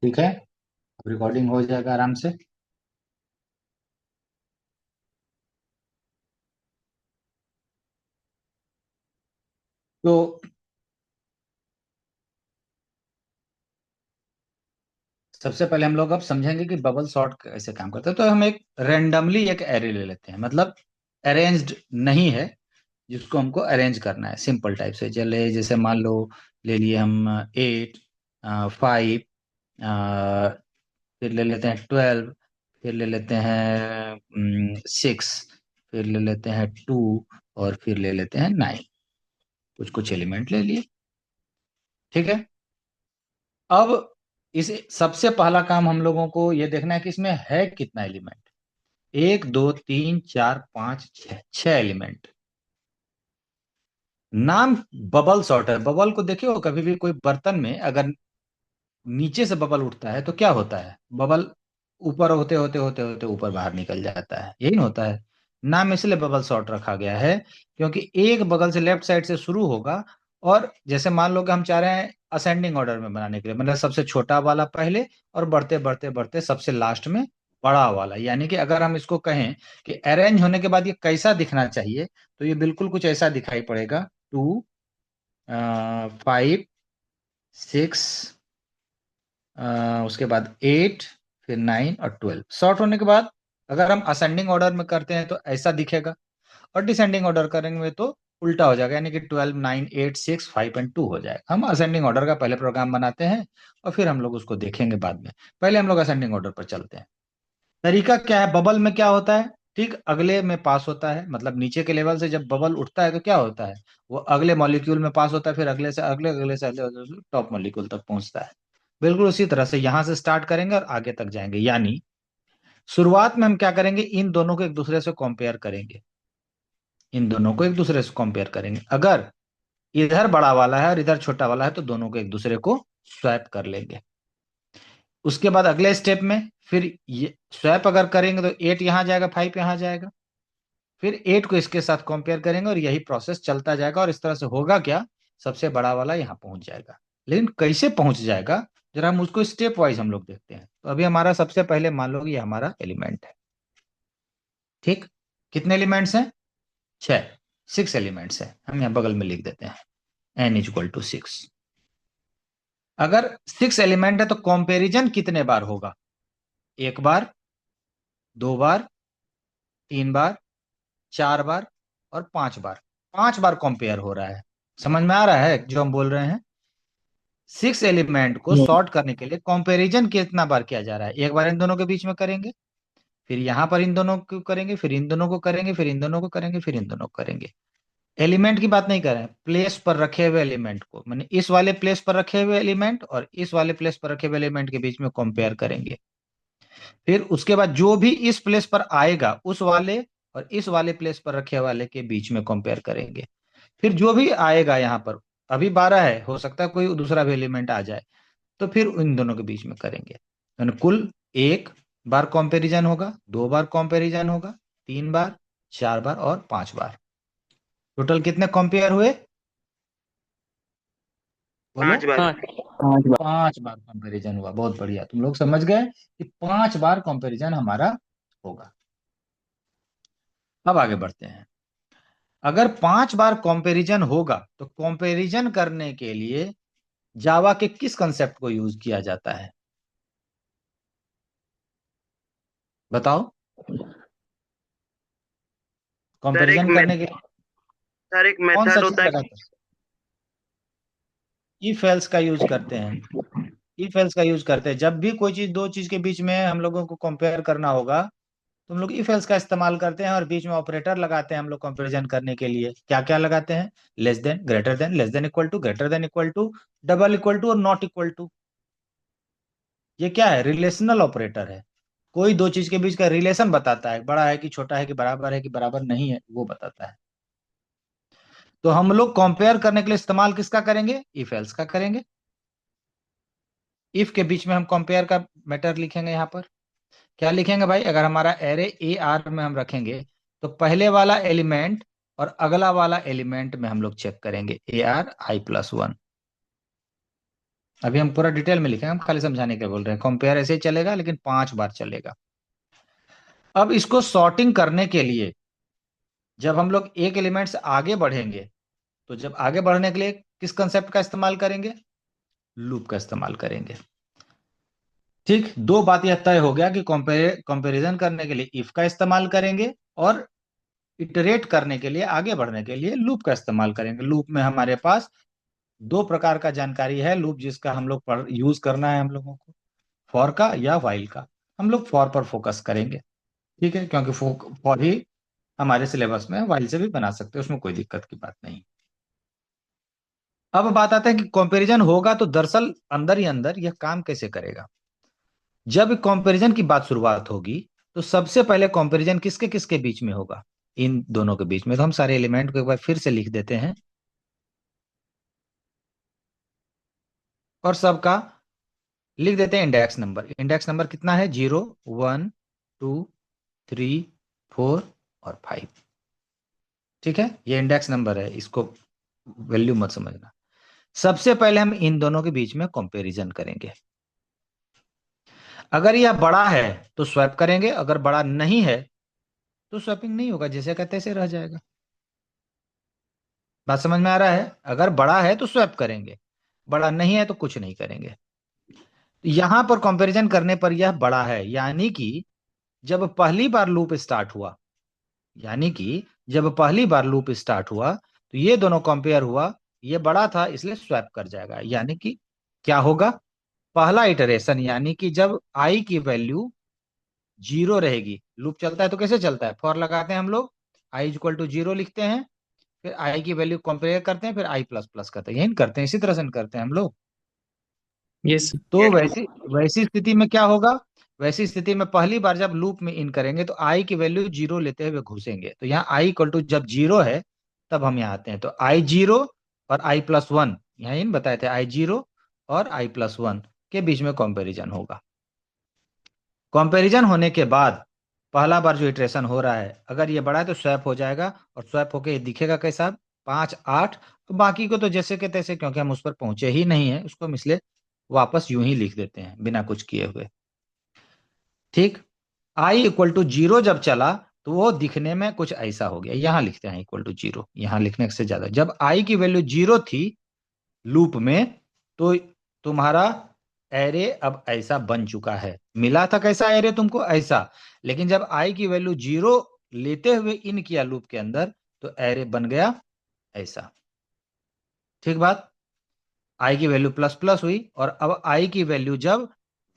ठीक है, रिकॉर्डिंग हो जाएगा आराम से। तो सबसे पहले हम लोग अब समझेंगे कि बबल सॉर्ट कैसे काम करता है। तो हम एक रेंडमली एक एरे ले लेते हैं, मतलब अरेंज्ड नहीं है, जिसको हमको अरेंज करना है सिंपल टाइप से। चले जैसे मान लो, ले लिए हम 8, 5, फिर ले लेते हैं 12, फिर ले लेते हैं 6, फिर ले लेते हैं 2, और फिर ले लेते हैं 9। कुछ कुछ एलिमेंट ले लिए। ठीक है। अब इस सबसे पहला काम हम लोगों को ये देखना है कि इसमें है कितना एलिमेंट। 1 2 3 4 5 6, 6 एलिमेंट। नाम बबल सॉर्टर। बबल को देखे हो कभी भी, कोई बर्तन में अगर नीचे से बबल उठता है तो क्या होता है? बबल ऊपर होते होते होते होते ऊपर बाहर निकल जाता है, यही ना होता है। नाम इसलिए बबल सॉर्ट रखा गया है क्योंकि एक बगल से लेफ्ट साइड से शुरू होगा, और जैसे मान लो कि हम चाह रहे हैं असेंडिंग ऑर्डर में बनाने के लिए, मतलब सबसे छोटा वाला पहले और बढ़ते बढ़ते बढ़ते सबसे लास्ट में बड़ा वाला। यानी कि अगर हम इसको कहें कि अरेंज होने के बाद ये कैसा दिखना चाहिए, तो ये बिल्कुल कुछ ऐसा दिखाई पड़ेगा। 2, 5, 6, उसके बाद 8, फिर 9 और 12। शॉर्ट होने के बाद अगर हम असेंडिंग ऑर्डर में करते हैं तो ऐसा दिखेगा, और डिसेंडिंग ऑर्डर करेंगे तो उल्टा हो जाएगा, यानी कि 12, 9, 8, 6, 5 और 2 हो जाएगा। हम असेंडिंग ऑर्डर का पहले प्रोग्राम बनाते हैं और फिर हम लोग उसको देखेंगे बाद में। पहले हम लोग असेंडिंग ऑर्डर पर चलते हैं। तरीका क्या है? बबल में क्या होता है, ठीक अगले में पास होता है, मतलब नीचे के लेवल से जब बबल उठता है तो क्या होता है, वो अगले मॉलिक्यूल में पास होता है, फिर अगले से अगले, अगले से अगले टॉप मॉलिक्यूल तक पहुंचता है। बिल्कुल उसी तरह से यहां से स्टार्ट करेंगे और आगे तक जाएंगे। यानी शुरुआत में हम क्या करेंगे, इन दोनों को एक दूसरे से कंपेयर करेंगे। इन दोनों को एक दूसरे से कंपेयर करेंगे। अगर इधर बड़ा वाला है और इधर छोटा वाला है तो दोनों को एक दूसरे को स्वैप कर लेंगे। उसके बाद अगले स्टेप में फिर ये स्वैप अगर करेंगे तो 8 यहां जाएगा, 5 यहां जाएगा, फिर 8 को इसके साथ कंपेयर करेंगे, और यही प्रोसेस चलता जाएगा। और इस तरह से होगा क्या, सबसे बड़ा वाला यहाँ पहुंच जाएगा। लेकिन कैसे पहुंच जाएगा, जरा हम उसको स्टेप वाइज हम लोग देखते हैं। तो अभी हमारा सबसे पहले मान लो कि ये हमारा एलिमेंट है। ठीक। कितने एलिमेंट्स हैं? 6। 6 एलिमेंट्स हैं, हम यहाँ बगल में लिख देते हैं n = 6। अगर 6 एलिमेंट है तो कंपैरिजन कितने बार होगा? एक बार, 2 बार, 3 बार, 4 बार और 5 बार। 5 बार कंपेयर हो रहा है। समझ में आ रहा है जो हम बोल रहे हैं? 6 एलिमेंट को सॉर्ट करने के लिए कंपैरिजन कितना बार किया जा रहा है? एक बार इन दोनों के बीच में करेंगे, फिर यहां पर इन दोनों को करेंगे, फिर इन दोनों को करेंगे, फिर इन दोनों को करेंगे, फिर इन दोनों को करेंगे। एलिमेंट की बात नहीं कर रहे हैं, प्लेस पर रखे हुए एलिमेंट को, माने इस वाले प्लेस पर रखे हुए एलिमेंट और इस वाले प्लेस पर रखे हुए एलिमेंट के बीच में कंपेयर करेंगे। फिर उसके बाद जो भी इस प्लेस पर आएगा उस वाले और इस वाले प्लेस पर रखे वाले के बीच में कंपेयर करेंगे। फिर जो भी आएगा यहाँ पर, अभी 12 है, हो सकता है कोई दूसरा भी एलिमेंट आ जाए, तो फिर इन दोनों के बीच में करेंगे। यानी कुल 1 बार कंपैरिजन होगा, 2 बार कंपैरिजन होगा, 3 बार, 4 बार और 5 बार। टोटल कितने कंपेयर हुए बोलो? 5 बार। 5 बार कंपैरिजन हुआ। बहुत बढ़िया, तुम लोग समझ गए कि 5 बार कंपैरिजन हमारा होगा। अब आगे बढ़ते हैं। अगर 5 बार कंपैरिजन होगा तो कंपैरिजन करने के लिए जावा के किस कंसेप्ट को यूज किया जाता है? बताओ। सर एक कंपैरिजन करने के लिए सर एक कौन सा मेथड चीज होता है। लगाते हैं? इफ एल्स का यूज करते हैं। इफ एल्स का यूज करते हैं जब भी कोई चीज, दो चीज के बीच में हम लोगों को कंपेयर करना होगा, तो हम लोग इफ एल्स का इस्तेमाल करते हैं और बीच में ऑपरेटर लगाते हैं हम लोग कंपैरिजन करने के लिए। क्या क्या लगाते हैं? Less than, greater than, less than equal to, greater than equal to, double equal to और नॉट इक्वल टू। ये क्या है? रिलेशनल ऑपरेटर है। कोई दो चीज के बीच का रिलेशन बताता है, बड़ा है कि छोटा है कि बराबर नहीं है, वो बताता है। तो हम लोग कंपेयर करने के लिए इस्तेमाल किसका करेंगे? इफ एल्स का करेंगे। इफ के बीच में हम कंपेयर का मैटर लिखेंगे यहाँ पर। क्या लिखेंगे भाई? अगर हमारा एरे ए आर में हम रखेंगे तो पहले वाला एलिमेंट और अगला वाला एलिमेंट में हम लोग चेक करेंगे AR i+1। अभी हम पूरा डिटेल में लिखेंगे, हम खाली समझाने के लिए बोल रहे हैं। कंपेयर ऐसे ही चलेगा लेकिन 5 बार चलेगा। अब इसको सॉर्टिंग करने के लिए जब हम लोग एक एलिमेंट से आगे बढ़ेंगे, तो जब आगे बढ़ने के लिए किस कंसेप्ट का इस्तेमाल करेंगे? लूप का इस्तेमाल करेंगे। ठीक, दो बात यह तय हो गया कि कंपैरिजन करने के लिए इफ का इस्तेमाल करेंगे और इटरेट करने के लिए, आगे बढ़ने के लिए लूप का इस्तेमाल करेंगे। लूप में हमारे पास दो प्रकार का जानकारी है। लूप जिसका हम लोग पर यूज करना है हम लोगों को, फॉर का या वाइल का। हम लोग फॉर पर फोकस करेंगे, ठीक है, क्योंकि फॉर ही हमारे सिलेबस में है। वाइल से भी बना सकते हैं, उसमें कोई दिक्कत की बात नहीं। अब बात आता है कि कंपैरिजन होगा तो दरअसल अंदर ही अंदर यह काम कैसे करेगा। जब कंपैरिजन की बात शुरुआत होगी तो सबसे पहले कंपैरिजन किसके किसके बीच में होगा? इन दोनों के बीच में। तो हम सारे एलिमेंट को एक बार फिर से लिख देते हैं और सबका लिख देते हैं इंडेक्स नंबर। इंडेक्स नंबर कितना है? 0, 1, 2, 3, 4 और 5। ठीक है, ये इंडेक्स नंबर है, इसको वैल्यू मत समझना। सबसे पहले हम इन दोनों के बीच में कंपैरिजन करेंगे। अगर यह बड़ा है तो स्वैप करेंगे, अगर बड़ा नहीं है तो स्वैपिंग नहीं होगा, जैसे का तैसे रह जाएगा। बात समझ में आ रहा है? अगर बड़ा है तो स्वैप करेंगे, बड़ा नहीं है तो कुछ नहीं करेंगे। यहां पर कंपैरिजन करने पर यह बड़ा है, यानी कि जब पहली बार लूप स्टार्ट हुआ, यानी कि जब पहली बार लूप स्टार्ट हुआ तो ये दोनों कंपेयर हुआ, ये बड़ा था इसलिए स्वैप कर जाएगा। यानी कि क्या होगा? पहला इटरेशन, यानी कि जब आई की वैल्यू 0 रहेगी, लूप चलता है तो कैसे चलता है? फॉर लगाते हैं हम लोग, i = 0 लिखते हैं, फिर आई की वैल्यू कंपेयर करते हैं, फिर i++ करते हैं, यही करते हैं, इसी तरह से करते हैं हम लोग। यस। तो वैसी वैसी स्थिति में क्या होगा? वैसी स्थिति में पहली बार जब लूप में इन करेंगे तो आई की वैल्यू 0 लेते हुए घुसेंगे। तो यहाँ i जब 0 है तब हम यहाँ आते हैं, तो i0 और i+1, यहाँ इन बताए थे, i0 और i+1 के बीच में कंपैरिजन होगा। कंपैरिजन होने के बाद पहला बार जो इटरेशन हो रहा है, अगर ये बड़ा है तो स्वैप हो जाएगा, और स्वैप होके ये दिखेगा कैसा? 5, 8। तो बाकी को तो जैसे के तैसे, क्योंकि हम उस पर पहुंचे ही नहीं है, उसको हम इसलिए वापस यूं ही लिख देते हैं बिना कुछ किए हुए। ठीक, i = 0 जब चला तो वो दिखने में कुछ ऐसा हो गया। यहां लिखते हैं i = 0, यहां लिखने से ज्यादा, जब आई की वैल्यू 0 थी लूप में, तो तुम्हारा एरे अब ऐसा बन चुका है। मिला था कैसा एरे तुमको? ऐसा। लेकिन जब आई की वैल्यू 0 लेते हुए इन किया लूप के अंदर, तो एरे बन गया ऐसा। ठीक बात। आई की वैल्यू प्लस प्लस हुई, और अब आई की वैल्यू जब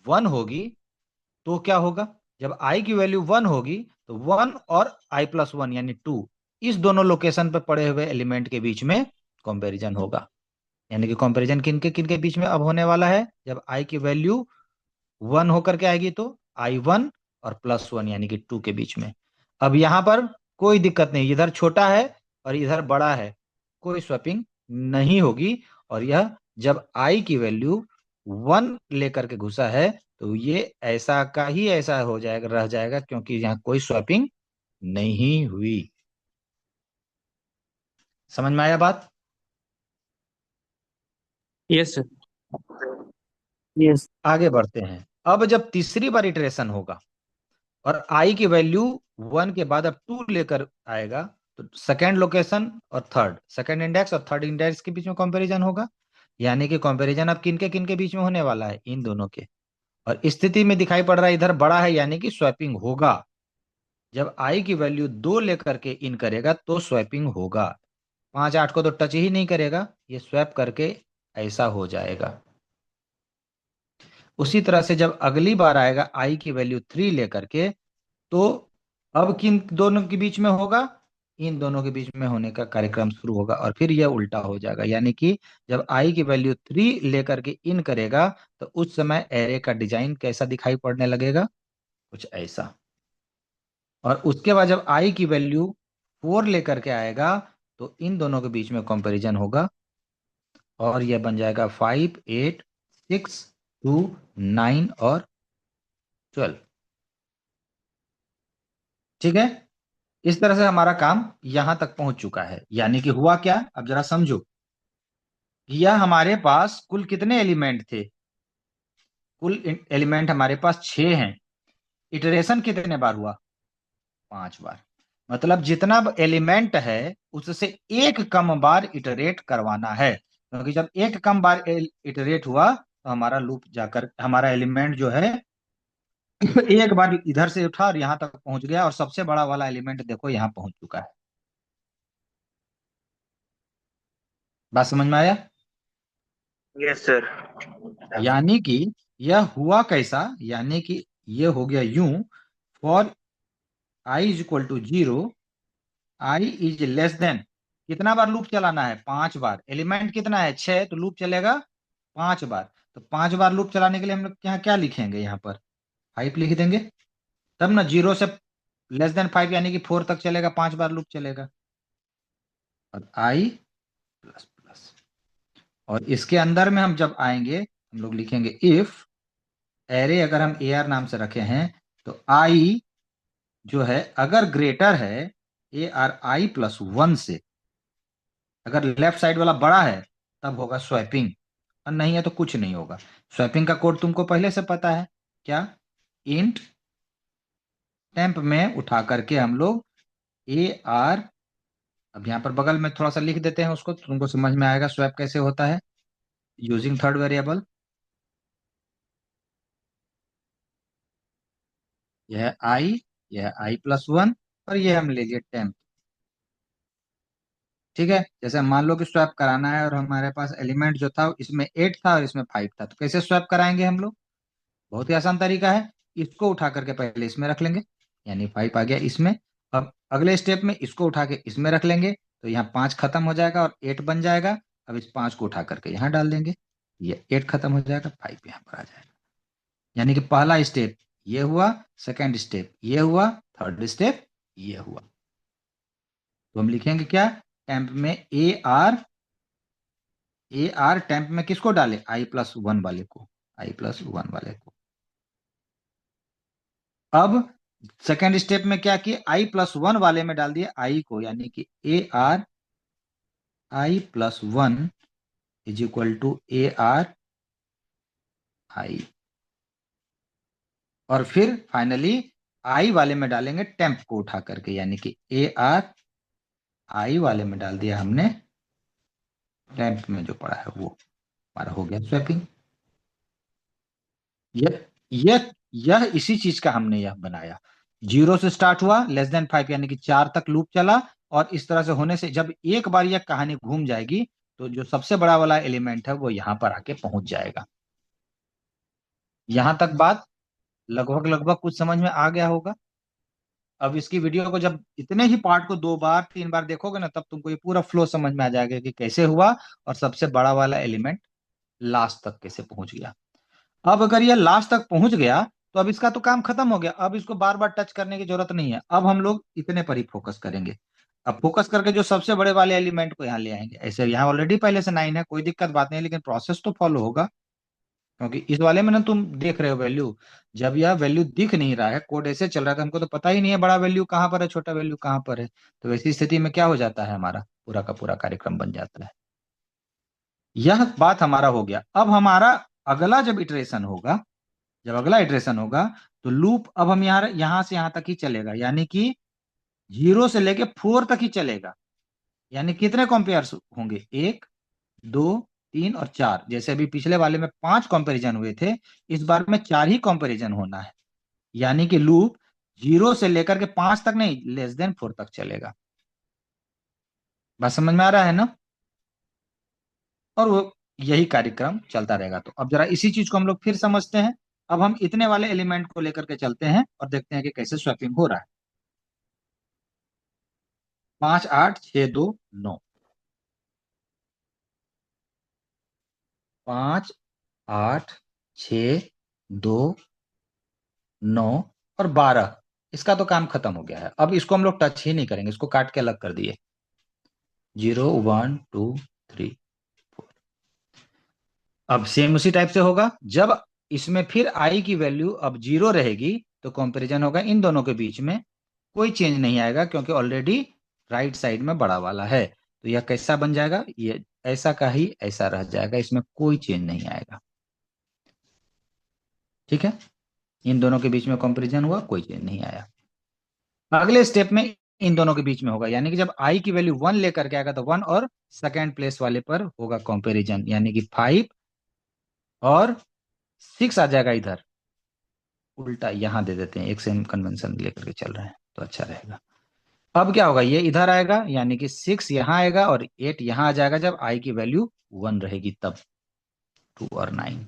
1 होगी तो क्या होगा? जब आई की वैल्यू 1 होगी तो 1 और i+1 यानी 2, इस दोनों लोकेशन पर पड़े हुए एलिमेंट के बीच में कंपैरिजन होगा। यानी कि कंपैरिजन किन के बीच में अब होने वाला है? जब आई की वैल्यू 1 होकर के आएगी तो i1 और +1 यानी कि 2 के बीच में। अब यहां पर कोई दिक्कत नहीं, इधर छोटा है और इधर बड़ा है, कोई स्वैपिंग नहीं होगी। और यह जब आई की वैल्यू 1 लेकर के घुसा है तो ये ऐसा का ही ऐसा हो जाएगा, रह जाएगा, क्योंकि यहाँ कोई स्वैपिंग नहीं हुई। समझ में आया बात? Yes sir. यस। आगे बढ़ते हैं। अब जब तीसरी बार इटरेशन होगा और आई की वैल्यू 1 के बाद अब 2 लेकर आएगा, तो सेकेंड लोकेशन और थर्ड, सेकेंड इंडेक्स और थर्ड इंडेक्स के बीच में कंपैरिजन होगा। यानी कि कंपैरिजन अब किन के बीच में होने वाला है? इन दोनों के। और स्थिति में दिखाई पड़ रहा है इधर बड़ा है, यानी कि स्वैपिंग होगा। जब आई की वैल्यू 2 लेकर के इन करेगा तो स्वैपिंग होगा। 5, 8 को तो टच ही नहीं करेगा, ये स्वैप करके ऐसा हो जाएगा। उसी तरह से जब अगली बार आएगा आई की वैल्यू 3 लेकर के, तो अब किन दोनों के बीच में होगा? इन दोनों के बीच में होने का कार्यक्रम शुरू होगा, और फिर यह उल्टा हो जाएगा। यानी कि जब आई की वैल्यू 3 लेकर के इन करेगा तो उस समय एरे का डिजाइन कैसा दिखाई पड़ने लगेगा? कुछ ऐसा। और उसके बाद जब आई की वैल्यू 4 लेकर के आएगा तो इन दोनों के बीच में कंपैरिजन होगा, और यह बन जाएगा 5, 8, 6, 2, 9 और 12। ठीक है, इस तरह से हमारा काम यहां तक पहुंच चुका है। यानी कि हुआ क्या, अब जरा समझो। यह हमारे पास कुल कितने एलिमेंट थे? कुल एलिमेंट हमारे पास 6 हैं। इटरेशन कितने बार हुआ? 5 बार। मतलब जितना एलिमेंट है उससे एक कम बार इटरेट करवाना है, क्योंकि जब एक कम बार इटरेट हुआ तो हमारा लूप जाकर हमारा एलिमेंट जो है एक बार इधर से उठा और यहाँ तक पहुंच गया, और सबसे बड़ा वाला एलिमेंट देखो यहाँ पहुंच चुका है। बात समझ में आया? Yes sir. यानी कि यह हुआ कैसा, यानी कि यह हो गया यूं। For I is equal to 0, I is less than, कितना बार लूप चलाना है? 5 बार। एलिमेंट कितना है? 6, तो लूप चलेगा 5 बार। तो 5 बार लूप चलाने के लिए हम लोग यहाँ क्या लिखेंगे? यहाँ पर 5 लिख देंगे, तब ना 0 से लेस देन 5 यानी कि 4 तक चलेगा, 5 बार लूप चलेगा। और आई प्लस प्लस, और इसके अंदर में हम जब आएंगे हम लोग लिखेंगे इफ एरे, अगर हम ए आर नाम से रखे हैं, तो आई जो है अगर ग्रेटर है ए आर आई प्लस 1 से, अगर लेफ्ट साइड वाला बड़ा है तब होगा स्वैपिंग, और नहीं है तो कुछ नहीं होगा। स्वैपिंग का कोड तुमको पहले से पता है क्या? इंट टेम्प में उठा करके हम लोग ए आर, अब यहाँ पर बगल में थोड़ा सा लिख देते हैं उसको, तो तुमको समझ में आएगा स्वैप कैसे होता है। यूजिंग थर्ड वेरिएबल, यह आई प्लस 1, और ये हम ले लिए टेम्प। ठीक है, जैसे मान लो कि स्वैप कराना है और हमारे पास एलिमेंट जो था इसमें 8 था और इसमें 5 था, तो कैसे स्वैप कराएंगे हम लोग? बहुत ही आसान तरीका है। इसको उठा करके पहले इसमें रख लेंगे, यानी 5 आ गया इसमें। अब अगले स्टेप में इसको उठा के इसमें रख लेंगे, तो यहाँ 5 खत्म हो जाएगा और 8 बन जाएगा। अब इस 5 को उठा करके यहाँ डाल देंगे, ये 8 खत्म हो जाएगा, 5 यहाँ पर आ जाएगा। यानी कि पहला स्टेप ये हुआ, सेकेंड स्टेप ये हुआ, थर्ड स्टेप ये हुआ। तो हम लिखेंगे क्या? टेम्प में ए आर टेम्प में किसको डाले? आई प्लस 1 वाले को, आई प्लस 1 वाले को। अब सेकेंड स्टेप में क्या किए? आई प्लस 1 वाले में डाल दिए आई को, यानी कि A R I plus 1 is equal to A R I. और फिर फाइनली आई वाले में डालेंगे टेम्प को उठा करके, यानी कि ए आर आई वाले में डाल दिया हमने, टेम्प में जो पड़ा है वो हमारा हो गया स्वैपिंग। यह यह इसी चीज का हमने यह बनाया। 0 से स्टार्ट हुआ, लेस देन 5 यानी कि 4 तक लूप चला, और इस तरह से होने से जब एक बार यह कहानी घूम जाएगी तो जो सबसे बड़ा वाला एलिमेंट है वो यहां पर आके पहुंच जाएगा। यहां तक बात लगभग लगभग कुछ समझ में आ गया होगा। अब इसकी वीडियो को जब इतने ही पार्ट को 2 बार 3 बार देखोगे ना, तब तुमको ये पूरा फ्लो समझ में आ जाएगा कि कैसे हुआ और सबसे बड़ा वाला एलिमेंट लास्ट तक कैसे पहुंच गया। अब अगर ये लास्ट तक पहुंच गया तो अब इसका तो काम खत्म हो गया, अब इसको बार बार टच करने की जरूरत नहीं है। अब हम लोग इतने पर ही फोकस करेंगे। अब फोकस करके जो सबसे बड़े वाले एलिमेंट को यहाँ ले आएंगे। ऐसे यहाँ ऑलरेडी पहले से 9 है, कोई दिक्कत बात नहीं है, लेकिन प्रोसेस तो फॉलो होगा, क्योंकि इस वाले में ना तुम देख रहे हो वैल्यू, जब यह वैल्यू दिख नहीं रहा है, कोड ऐसे चल रहा है, तो हमको तो पता ही नहीं है बड़ा वैल्यू कहाँ पर है, छोटा वैल्यू कहाँ पर है। तो वैसी स्थिति में क्या हो जाता है, हमारा पूरा का पूरा कार्यक्रम बन जाता है। यह बात हमारा हो गया। अब हमारा अगला जब इटरेशन होगा, जब अगला इटरेशन होगा, तो लूप अब हम यहां से यहां तक ही चलेगा, यानी कि 0 से लेके 4 तक ही चलेगा। यानी कितने कंपेयर्स होंगे? 1, 2, 3 और 4। जैसे अभी पिछले वाले में 5 कंपैरिजन हुए थे, इस बार में 4 ही कंपैरिजन होना है। यानी कि लूप 0 से लेकर के 5 तक नहीं, लेस देन 4 तक चलेगा। बात समझ में आ रहा है ना? और वो यही कार्यक्रम चलता रहेगा। तो अब जरा इसी चीज को हम लोग फिर समझते हैं। अब हम इतने वाले एलिमेंट को लेकर के चलते हैं और देखते हैं कि कैसे स्वैपिंग हो रहा है। 5 8 6 2 9, 5 8 6 2 9 और 12, इसका तो काम खत्म हो गया है। अब इसको हम लोग टच ही नहीं करेंगे, इसको काट के अलग कर दिए। 0 1 2 3 4। अब सेम उसी टाइप से होगा, जब इसमें फिर आई की वैल्यू अब 0 रहेगी तो कंपैरिजन होगा इन दोनों के बीच में, कोई चेंज नहीं आएगा क्योंकि ऑलरेडी राइट साइड में बड़ा वाला है। तो यह कैसा बन जाएगा, ये ऐसा का ही ऐसा रह जाएगा, इसमें कोई चेंज नहीं आएगा। ठीक है, इन दोनों के बीच में कंपैरिजन हुआ, कोई चेंज नहीं आया। अगले स्टेप में इन दोनों के बीच में होगा, यानी कि जब आई की वैल्यू 1 लेकर के आएगा तो 1 और सेकेंड प्लेस वाले पर होगा कंपैरिजन, यानी कि 5 और 6 आ जाएगा इधर। उल्टा यहां दे देते हैं, एक सेम कन्वेंशन लेकर के चल रहे हैं तो अच्छा रहेगा। अब क्या होगा, ये इधर आएगा यानी कि 6 यहां आएगा और 8 यहां आ जाएगा जब आई की वैल्यू 1 रहेगी तब। 2 और 9।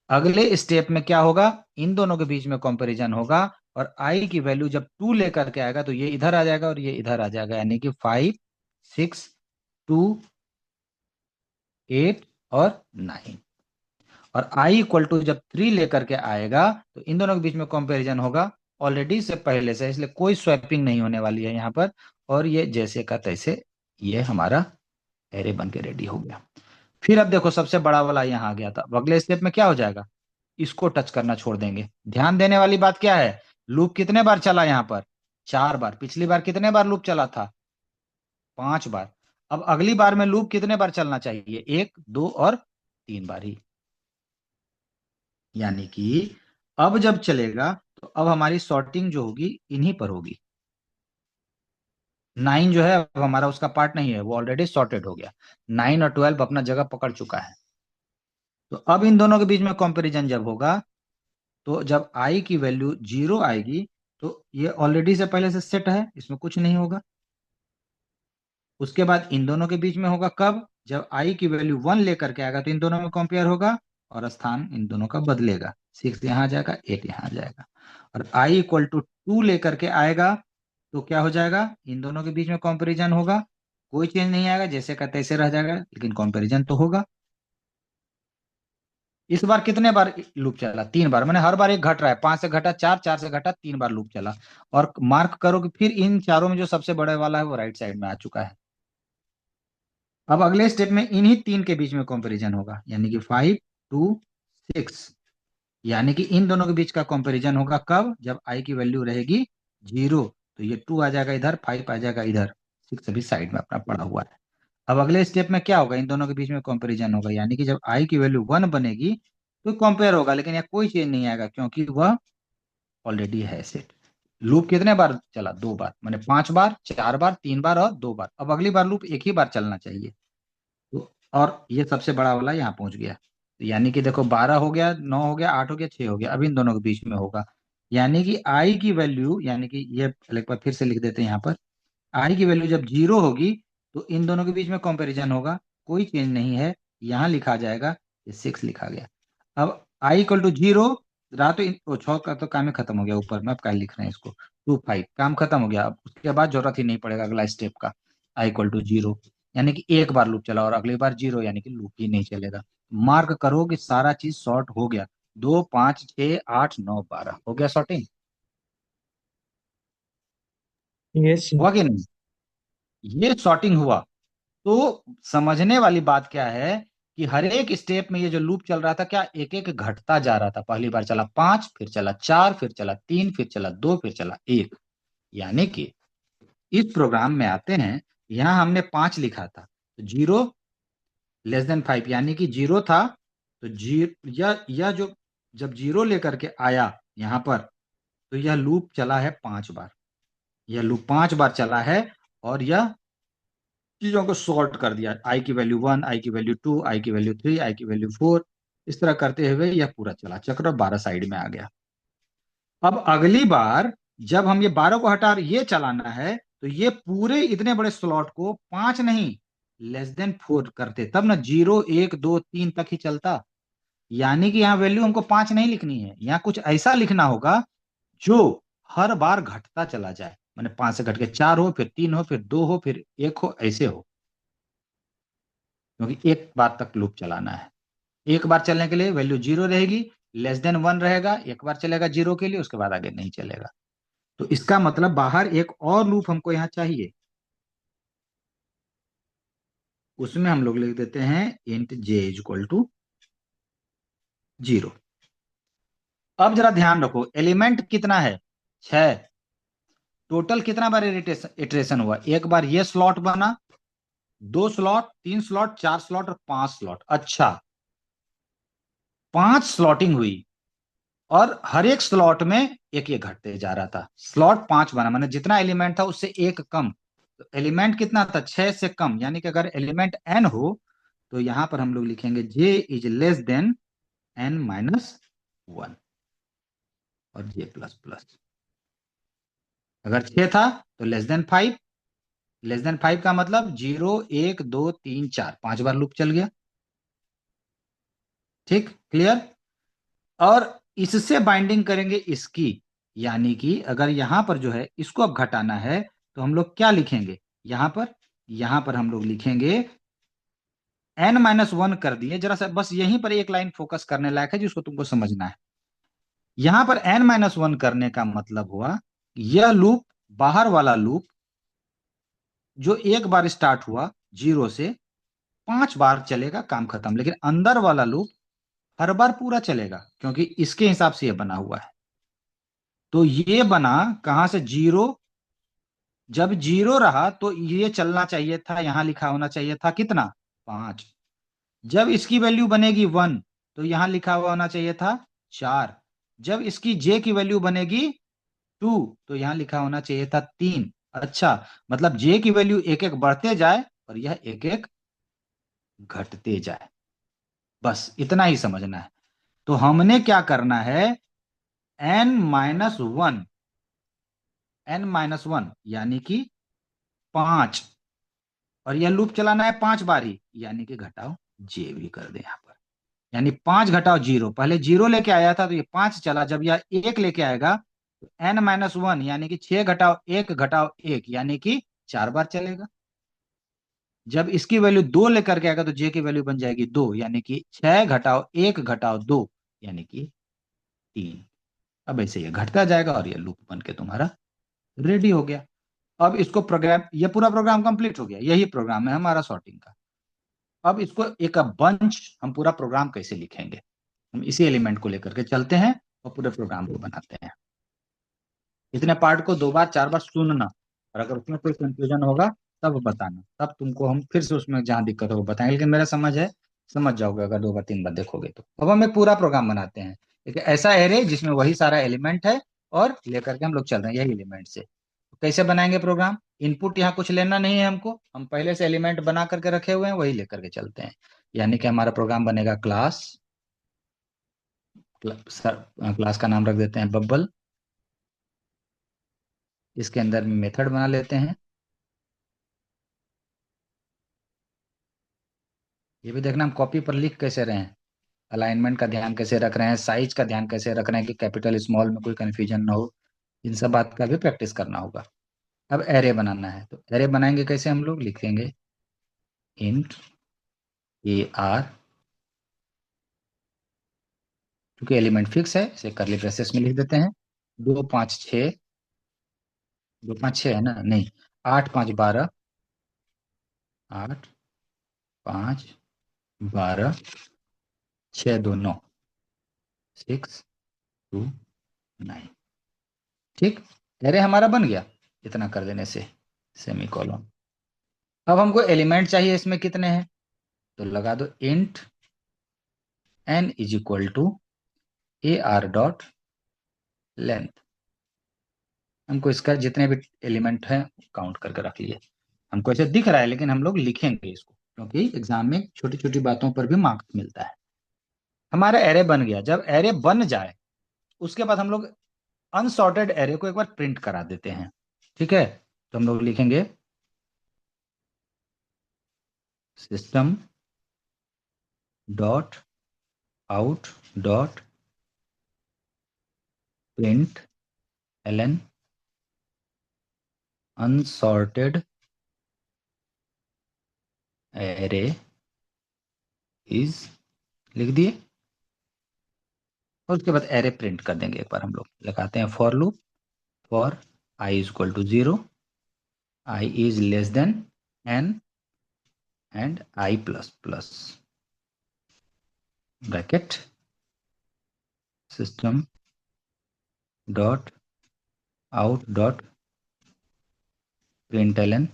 अगले स्टेप में क्या होगा, इन दोनों के बीच में कंपैरिजन होगा और आई की वैल्यू जब 2 लेकर के आएगा तो ये इधर आ जाएगा और ये इधर आ जाएगा, यानी कि 5 6 2 8 और 9। और आई इक्वल टू जब 3 लेकर के आएगा तो इन दोनों के बीच में कंपैरिजन होगा ऑलरेडी से पहले से, इसलिए कोई स्वैपिंग नहीं होने वाली है यहाँ पर। और ये जैसे का तैसे ये हमारा एरे बन के रेडी हो गया। फिर अब देखो सबसे बड़ा वाला यहाँ आ गया था, अब अगले स्टेप में क्या हो जाएगा, इसको टच करना छोड़ देंगे। ध्यान देने वाली बात क्या है, लूप कितने बार चला यहाँ पर, 4 बार। पिछली बार कितने बार लूप चला था, 5 बार। अब अगली बार में लूप कितने बार चलना चाहिए, 1 2 और 3 बार ही। यानी कि अब जब चलेगा तो अब हमारी सॉर्टिंग जो होगी इन्हीं पर होगी। 9 जो है अब हमारा उसका पार्ट नहीं है, वो ऑलरेडी सॉर्टेड हो गया। 9 और 12 अपना जगह पकड़ चुका है। तो अब इन दोनों के बीच में कंपैरिजन जब होगा तो जब आई की वैल्यू 0 आएगी तो ये ऑलरेडी से पहले से सेट है, इसमें कुछ नहीं होगा। उसके बाद इन दोनों के बीच में होगा कब, जब आई की वैल्यू 1 लेकर के आएगा तो इन दोनों में कंपेयर होगा और स्थान इन दोनों का बदलेगा, 6 यहाँ आ जाएगा 8 यहाँ आ जाएगा। और आई इक्वल टू 2 लेकर के आएगा तो क्या हो जाएगा, इन दोनों के बीच में कंपैरिजन होगा, कोई चेंज नहीं आएगा, जैसे का तैसे रह जाएगा, लेकिन कंपैरिजन तो होगा। इस बार कितने बार लूप चला, 3 बार, मैंने हर बार एक घट रहा है, 5 से घटा 4, 4 से घटा 3 बार लूप चला। और मार्क करो कि फिर इन चारों में जो सबसे बड़े वाला है वो राइट साइड में आ चुका है। अब अगले स्टेप में इन्हीं 3 के बीच में कंपैरिजन होगा, यानी कि 5 2 6, यानी कि इन दोनों के बीच का कंपैरिजन होगा कब, जब आई की वैल्यू रहेगी 0। तो ये 2 आ जाएगा इधर, 5 आ जाएगा इधर, 6 अभी साइड में अपना पड़ा हुआ है। अब अगले स्टेप में क्या होगा, इन दोनों के बीच में कंपैरिजन होगा, यानी कि जब आई की वैल्यू 1 बनेगी तो कंपेयर होगा, लेकिन यहाँ कोई चेंज नहीं आएगा क्योंकि वह ऑलरेडी है सेट। लूप कितने बार चला, 2 बार, मैंने 5 बार 4 बार 3 बार और 2 बार। अब अगली बार लूप एक ही बार चलना चाहिए। तो और ये सबसे बड़ा वाला यहाँ पहुंच गया, तो यानी कि देखो 12 हो गया, 9 हो गया, 8 हो गया, 6 हो गया, अब इन दोनों के बीच में होगा। यानी कि आई की वैल्यू, यानी कि ये एक बार फिर से लिख देते हैं यहाँ पर, आई की वैल्यू जब 0 होगी तो इन दोनों के बीच में कंपैरिजन होगा, कोई चेंज नहीं है, यहाँ लिखा जाएगा, ये 6 लिखा गया। अब आई इक्वल टू 0 रहा तो 6 का तो काम ही खत्म हो गया, ऊपर में अब क्या लिख रहे हैं इसको, 2 5, काम खत्म हो गया। अब उसके बाद जरूरत ही नहीं पड़ेगा अगला स्टेप का, आई इक्वल टू 0, यानी कि एक बार लूप चला और अगली बार 0, यानी कि लूप ही नहीं चलेगा। मार्क करो कि सारा चीज सॉर्ट हो गया, 2 5 6 8 9 12 हो गया सॉर्टिंग, यस सर। हुआ कि नहीं, ये सॉर्टिंग हुआ। तो समझने वाली बात क्या है कि हर एक स्टेप में ये जो लूप चल रहा था क्या एक एक घटता जा रहा था, पहली बार चला 5, फिर चला 4, फिर चला 3, फिर चला 2, फिर चला 1। यानी कि इस प्रोग्राम में आते हैं, यहां हमने 5 लिखा था तो 0 < 5, यानी कि 0 था तो यह जो जब 0 लेकर के आया यहां पर तो यह लूप चला है 5 बार, यह लूप 5 बार चला है और यह चीजों को सॉर्ट कर दिया, आई की वैल्यू 1, आई की वैल्यू 2, आई की वैल्यू 3, आई की वैल्यू 4, इस तरह करते हुए यह पूरा चला चक्र और 12 साइड में आ गया। अब अगली बार जब हम ये 12 को हटा ये चलाना है तो ये पूरे इतने बड़े स्लॉट को 5 नहीं < 4 करते, तब ना 0 1 2 3 तक ही चलता। यानी कि यहाँ वैल्यू हमको 5 नहीं लिखनी है, यहाँ कुछ ऐसा लिखना होगा जो हर बार घटता चला जाए, मैंने 5 से घट के 4 हो, फिर 3 हो, फिर 2 हो, फिर 1 हो, ऐसे हो, क्योंकि एक बार तक लूप चलाना है। एक बार चलने के लिए वैल्यू 0 रहेगी, < 1 रहेगा, एक बार चलेगा 0 के लिए, उसके बाद आगे नहीं चलेगा। तो इसका मतलब बाहर एक और लूप हमको यहाँ चाहिए, उसमें हम लोग लिख देते हैं इंट j इक्वल टू 0। अब जरा ध्यान रखो, एलिमेंट कितना है, 6, टोटल कितना बार इटरेशन हुआ? एक बार ये स्लॉट बना, 2 स्लॉट, 3 स्लॉट, 4 स्लॉट और 5 स्लॉट। अच्छा, 5 स्लॉटिंग हुई और हर एक स्लॉट में एक ये घटते जा रहा था। स्लॉट 5 बना, माने जितना एलिमेंट था उससे एक कम। तो एलिमेंट कितना था? 6 से कम, यानी कि अगर एलिमेंट n हो तो यहां पर हम लोग लिखेंगे j is less than n-1 और j प्लस प्लस। अगर 6 था तो लेस देन 5। लेस देन 5 का मतलब 0 1 2 3 4, 5 बार लूप चल गया। ठीक, क्लियर। और इससे बाइंडिंग करेंगे इसकी, यानी कि अगर यहां पर जो है इसको अब घटाना है तो हम लोग क्या लिखेंगे? यहां पर हम लोग लिखेंगे n-1 कर दिए। जरा सा बस यहीं पर एक लाइन फोकस करने लायक है जिसको तुमको समझना है। यहां पर n-1 करने का मतलब हुआ यह लूप, बाहर वाला लूप जो एक बार स्टार्ट हुआ 0 से, 5 बार चलेगा, काम खत्म। लेकिन अंदर वाला लूप हर बार पूरा चलेगा, क्योंकि इसके हिसाब से यह बना हुआ है। तो ये बना कहां से? 0। जब 0 रहा तो ये चलना चाहिए था, यहां लिखा होना चाहिए था कितना? 5। जब इसकी वैल्यू बनेगी 1 तो यहां लिखा हुआ होना चाहिए था 4। जब इसकी जे की वैल्यू बनेगी 2 तो यहां लिखा होना चाहिए था 3। अच्छा, मतलब जे की वैल्यू एक एक बढ़ते जाए और यह एक एक घटते जाए, बस इतना ही समझना है। तो हमने क्या करना है? n-1, n-1 यानी कि 5, और यह लूप चलाना है 5 बार ही, यानी कि घटाओ जे भी कर दे यहां पर। यानी 5 घटाओ 0, पहले 0 लेके आया था तो ये 5 चला। जब यह 1 लेके आएगा तो n-1 यानी कि 6 घटाओ 1 यानी कि 4 बार चलेगा। जब इसकी वैल्यू 2 लेकर के आएगा तो जे की वैल्यू बन जाएगी 2, यानी कि 6 घटाओ 1 घटाओ 2 यानी कि 3। अब ऐसे ये घटता जाएगा और ये लूप बन के तुम्हारा रेडी हो गया। अब इसको प्रोग्राम, ये पूरा प्रोग्राम कंप्लीट हो गया। यही प्रोग्राम है हमारा सॉर्टिंग का। अब इसको एक बंच, हम पूरा प्रोग्राम कैसे लिखेंगे? हम इसी एलिमेंट को लेकर के चलते हैं और पूरे प्रोग्राम को बनाते हैं। इतने पार्ट को 2 बार 4 बार सुनना, और अगर उसमें कोई कंफ्यूजन होगा तब बताना, तब तुमको हम फिर से उसमें जहां दिक्कत होगा बताएंगे। लेकिन मेरा समझ है, समझ जाओगे अगर 2 बार 3 बार देखोगे तो। अब हम एक पूरा प्रोग्राम बनाते हैं, एक ऐसा एरे जिसमें वही सारा एलिमेंट है और लेकर के हम लोग चल रहे हैं यही एलिमेंट से। तो कैसे बनाएंगे प्रोग्राम? इनपुट यहाँ कुछ लेना नहीं है हमको, हम पहले से एलिमेंट बना करके रखे हुए हैं, वही लेकर के चलते हैं। यानी कि हमारा प्रोग्राम बनेगा क्लास, क्लास का नाम रख देते हैं बबल। इसके अंदर मेथड बना लेते हैं। ये भी देखना हम कॉपी पर लिख कैसे रहे हैं, अलाइनमेंट का ध्यान कैसे रख रहे हैं, साइज का ध्यान कैसे रख रहे हैं कि कैपिटल स्मॉल में कोई कंफ्यूजन ना हो। इन सब बात का भी प्रैक्टिस करना होगा। अब एरे बनाना है, तो एरे बनाएंगे कैसे? हम लोग लिखेंगे इंट AR, क्योंकि एलिमेंट फिक्स है इसे करली ब्रेसेस में लिख देते हैं। 2 5 6, 2 5 6 है ना? नहीं, 8 5 12, 8 5 12, 6 2 9, 6 2 9। ठीक, एरे हमारा बन गया इतना कर देने से, सेमी कॉलन। अब हमको एलिमेंट चाहिए, इसमें कितने हैं? तो लगा दो int n is equal to AR dot length. हमको इसका जितने भी एलिमेंट हैं काउंट करके रख लिए। हमको ऐसे दिख रहा है लेकिन हम लोग लिखेंगे इसको, क्योंकि एग्जाम में छोटी छोटी बातों पर भी मार्क्स मिलता है। हमारा एरे बन गया। जब एरे बन जाए उसके बाद हम लोग अनसॉर्टेड एरे को एक बार प्रिंट करा देते हैं। ठीक है, तो हम लोग लिखेंगे system dot out dot print ln unsorted array is, लिख दिए। और उसके बाद एरे प्रिंट कर देंगे। एक बार हम लोग लगाते हैं for loop, for I is equal to 0, I is less than n and I plus plus, bracket system dot out dot println.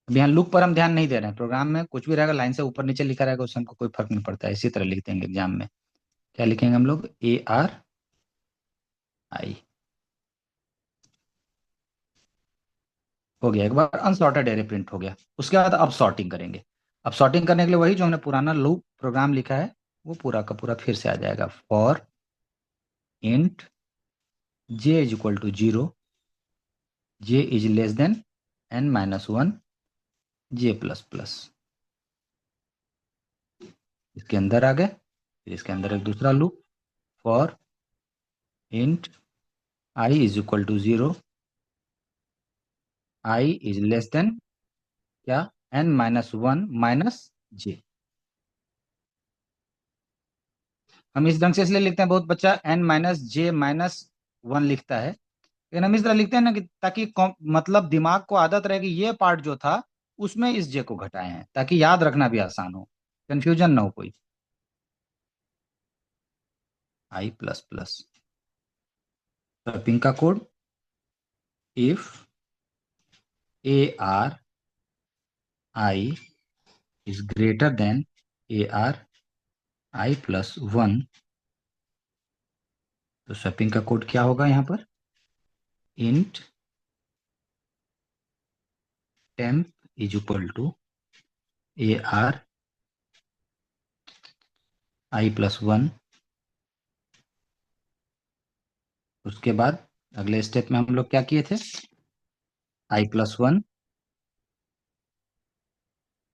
अब यहाँ लूप पर हम ध्यान नहीं दे रहे हैं, प्रोग्राम में कुछ भी रहेगा लाइन से ऊपर नीचे लिखा रहेगा उससे हमको कोई फर्क नहीं पड़ता है, इसी तरह लिख देंगे एग्जाम में। क्या लिखेंगे हम लोग, ARI। हो गया, एक बार अनसॉर्टेड एरे प्रिंट हो गया। उसके बाद अब सॉर्टिंग करेंगे। अब सॉर्टिंग करने के लिए वही जो हमने पुराना लूप प्रोग्राम लिखा है वो पूरा का पूरा फिर से आ जाएगा। For int j is equal to 0, j is less than n-1 j plus plus. इसके अंदर आ गए, फिर इसके अंदर एक दूसरा loop, for int I is equal to 0, I is less than क्या, n-1 माइनस j। हम इस ढंग से इसलिए लिखते हैं, बहुत बच्चा n-j-1 लिखता है, लेकिन हम इस तरह लिखते हैं ना कि ताकि मतलब दिमाग को आदत रहे कि ये पार्ट जो था उसमें इस जे को घटाए हैं, ताकि याद रखना भी आसान हो, कंफ्यूजन ना हो कोई। I प्लस प्लस स्वैपिंग का code, if ARI is greater than ARI plus 1, तो स्वैपिंग का कोड क्या होगा यहाँ पर, int temp is equal to ARI plus 1। उसके बाद अगले स्टेप में हम लोग क्या किए थे, I प्लस 1,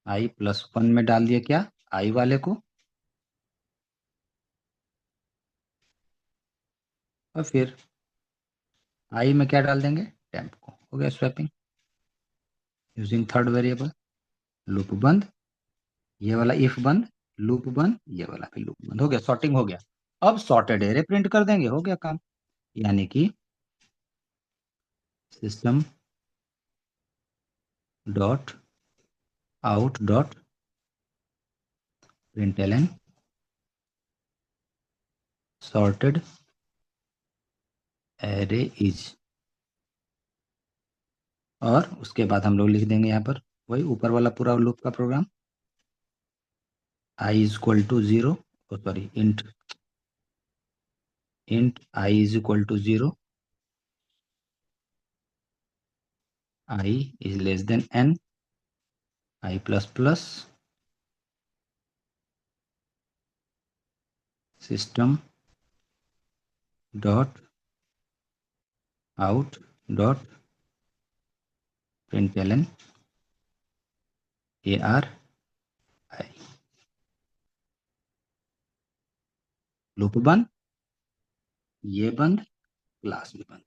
I प्लस 1 में डाल दिया क्या, I वाले को, और फिर I में क्या डाल देंगे, टेम्प को। हो गया swapping using third variable. Loop बंद, ये वाला इफ बंद, लूप बंद, ये वाला भी लूप बंद। हो गया, सॉर्टिंग हो गया। अब सॉर्टेड एरे प्रिंट कर देंगे, हो गया काम। यानी कि system dot out dot println sorted array is, और उसके बाद हम लोग लिख देंगे यहाँ पर वही ऊपर वाला पूरा लूप का program. I is equal to 0, sorry int I is equal to 0, I is less than n, I plus plus system dot out dot println ARI। Loop बंद, ये बंद, क्लास भी बंद।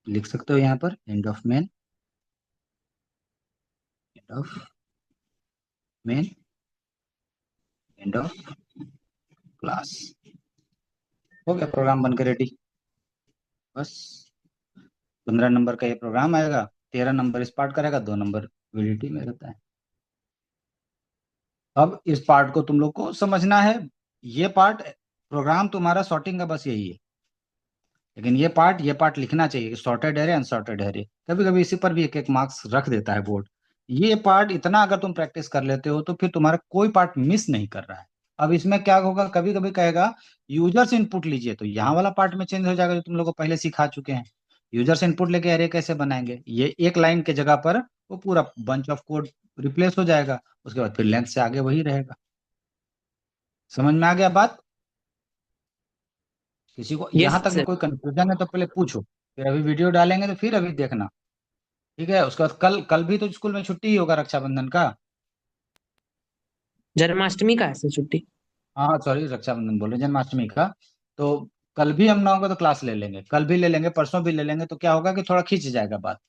लिख सकते हो यहाँ पर end of main, end of main, end of class. हो गया, प्रोग्राम बनकर रेडी। बस 15 नंबर का ये प्रोग्राम आएगा, 13 नंबर इस पार्ट करेगा, 2 नंबर VDT में रहता है। अब इस पार्ट को तुम लोग को समझना है। ये पार्ट प्रोग्राम तुम्हारा सॉर्टिंग का बस यही है, लेकिन ये पार्ट लिखना चाहिए, सॉर्टेड एरे अनसॉर्टेड एरे। कभी कभी इसी पर भी एक एक मार्क्स रख देता है बोर्ड। ये पार्ट इतना अगर तुम प्रैक्टिस कर लेते हो तो फिर तुम्हारा कोई पार्ट मिस नहीं कर रहा है। अब इसमें क्या होगा, कभी कभी कहेगा यूजर्स इनपुट लीजिए, तो यहाँ वाला पार्ट में चेंज हो जाएगा जो तुम लोग को पहले सिखा चुके हैं। यूजर्स इनपुट लेके एरे कैसे बनाएंगे, ये एक लाइन के जगह पर वो पूरा बंच ऑफ कोड रिप्लेस हो जाएगा, उसके बाद फिर लेंथ से आगे वही रहेगा। समझ में आ गया बात? किसी को यस यहाँ तक भी सर। कोई कंफ्यूजन है तो पहले पूछो, फिर अभी वीडियो डालेंगे तो फिर अभी देखना। ठीक है, उसके बाद कल कल भी तो स्कूल में छुट्टी ही होगा रक्षाबंधन का। जन्माष्टमी का है सर छुट्टी। हाँ सॉरी, रक्षाबंधन बोल रहे, जन्माष्टमी का। तो कल भी हम ना होगा तो क्लास ले लेंगे, कल भी ले लेंगे, परसों भी ले लेंगे, तो क्या होगा कि थोड़ा खींच जाएगा बात।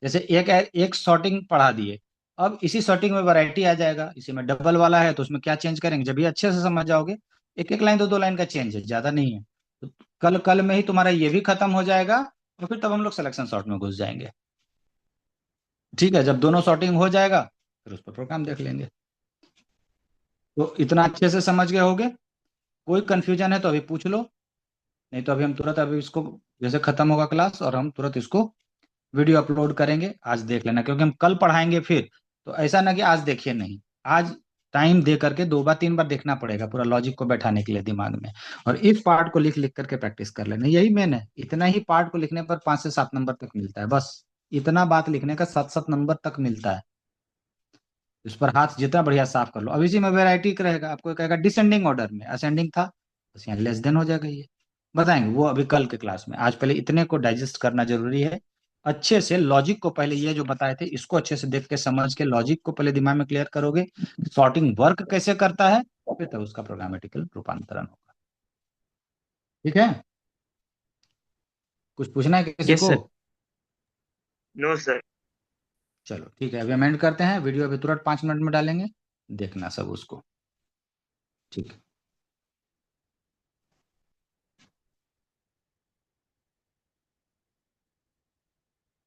जैसे एक एक सॉर्टिंग पढ़ा दिए, अब इसी सॉर्टिंग में वैरायटी आ जाएगा, इसी में डबल वाला है तो उसमें क्या चेंज करेंगे, जब भी अच्छे से समझ जाओगे। एक एक लाइन, दो दो लाइन का चेंज है, ज्यादा नहीं है। तो कल कल में ही तुम्हारा ये भी खत्म हो जाएगा, और फिर तब हम लोग सिलेक्शन सॉर्ट में घुस जाएंगे। ठीक है, जब दोनों सॉर्टिंग हो जाएगा फिर उस पर प्रोग्राम देख लेंगे। तो इतना अच्छे से समझ गए होगे? कोई कंफ्यूजन है तो अभी पूछ लो, नहीं तो अभी हम तुरंत अभी इसको, जैसे खत्म होगा क्लास और हम तुरंत इसको वीडियो अपलोड करेंगे, आज देख लेना, क्योंकि हम कल पढ़ाएंगे फिर, तो ऐसा ना कि आज देखिए नहीं, आज टाइम दे करके 2 बार 3 बार देखना पड़ेगा पूरा लॉजिक को बैठाने के लिए दिमाग में। और इस पार्ट को लिख लिख करके प्रैक्टिस कर लेना, यही मेन है। इतना ही पार्ट को लिखने पर 5 से 7 नंबर तक मिलता है, बस इतना बात लिखने का 7 7 नंबर तक मिलता है। इस पर हाथ जितना बढ़िया साफ कर लो। अब इसी में वैरायटी रहेगा, आपको कहेगा डिसेंडिंग ऑर्डर में, असेंडिंग था बस यहाँ लेस देन हो जाएगा, ये बताएंगे वो अभी कल के क्लास में। आज पहले इतने को डाइजेस्ट करना जरूरी है, अच्छे से लॉजिक को पहले, ये जो बताए थे इसको अच्छे से देख के समझ के लॉजिक को पहले दिमाग में क्लियर करोगे, सॉर्टिंग वर्क कैसे करता है, फिर तब उसका प्रोग्रामेटिकल रूपांतरण होगा। ठीक है, कुछ पूछना है किसी यस को? सर। No sir. चलो ठीक है, अभी अमेंड करते हैं, वीडियो अभी तुरंत 5 मिनट में डालेंगे, देखना सब उसको। ठीक है।